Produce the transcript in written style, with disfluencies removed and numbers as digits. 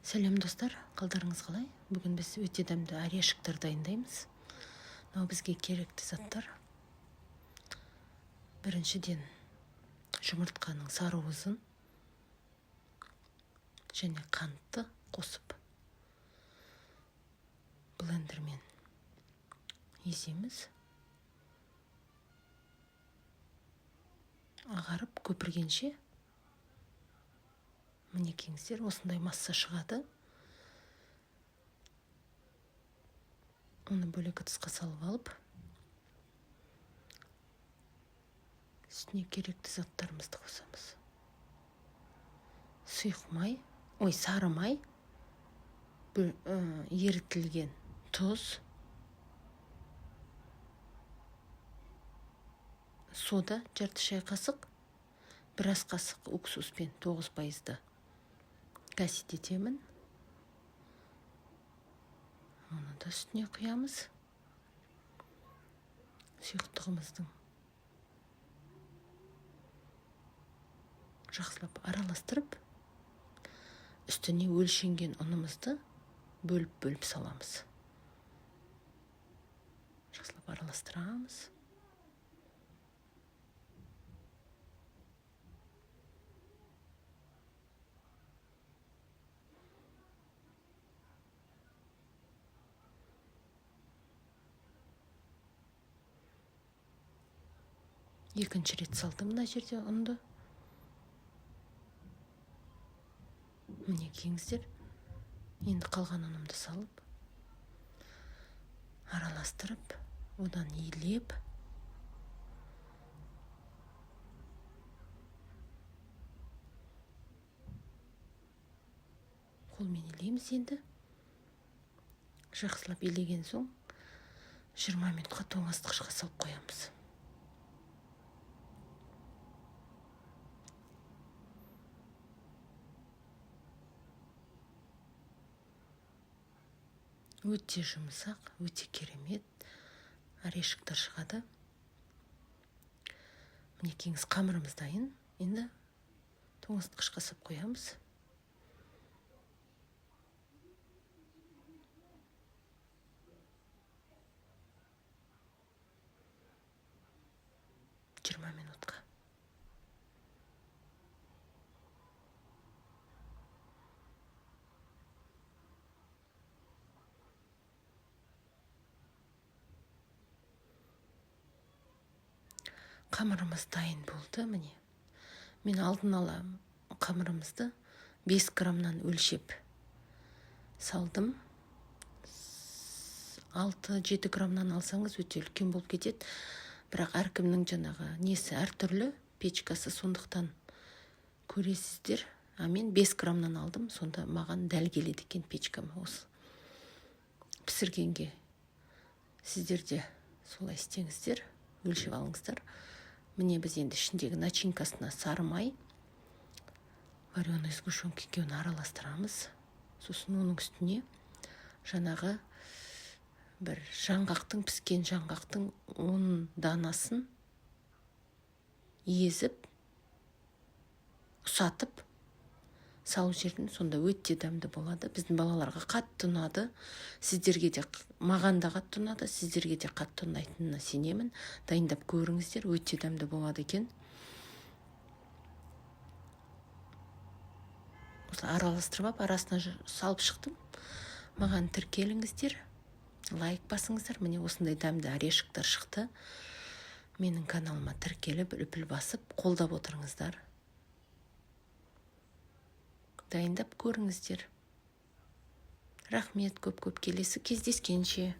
Сәлем достар, қалдарыңыз қалай? Бүгін біз өте дәмді орешектер дайындаймыз. Мынау бізге керекті заттар. Біріншіден жұмыртқаның сарыуызын және қантты қосып блендермен еземіз. Ағарып көпіргенше мінекеңіздер осындай масса шығады. Оны бөлек ыдысқа салып алып, үстіне керекті заттарымызды қосамыз. Сұйық май, сары май, ерітілген тұз, сода жарты шай қасық, бір ас қасық уксуспен 9%-ды қасит етемін. Оны да үстіне құямыз. Сұйықтығымыздың жақсылап араластырып, үстіне өлшенген ұнымызды бөліп саламыз. Жақсылап араластырамыз. Екінші рет салдым мына жерде ұнды. Мінекеңіздер, енді қалған ұнымды салып, араластырып, одан елеп, қолмен елейміз енді. Жақсылап елеген соң 20 минутқа тоңазытқышқа салып қоямыз. Өте жұмсақ, өте керемет орешектер шығады. Мінекеңіз қамырымыз дайын. Енді тоңазытқышқа салып қоямыз. Минутқа. Қамырымыз дайын болды, міне. Мен алдын ала қамырымызды 5 граммнан өлшеп салдым. 6-7 граммнан алсаңыз өте үлкен болып кетеді. Бірақ әркімнің жаңағы несі әртүрлі, печкасы, сондықтан көресіздер. Мен 5 граммнан алдым, сонда маған дәл келеді екен печкам осы. Пісіргенге сіздер де солай істеңіздер, өлшеп алыңыздар. Міне біз енді ішіндегі начинкасына сары май, вареный сгущенка екеуін араластырамыз. Сосын оның үстіне жаңағы бір жаңғақтың, піскен жаңғақтың 10 данасын езіп, ұсатып салу жерден, сонда өте дәмді болады. Біздің балаларға қатты ұнады. Сіздерге де, маған да қатты ұнады, сіздерге де қатты ұнайтынына сенемін. Дайындап көріңіздер, өте дәмді болады екен. Осылай араластырып, арасына салып шықтым. Маған тіркеліңіздер, лайк басыңыздар. Міне осындай дәмді орешектер шықты. Менің каналыма тіркеліп, үлпіл басып, қолдап отырыңыздар. Дайындап көріңіздер. Рахмет, көп-көп, келесі кездескенше.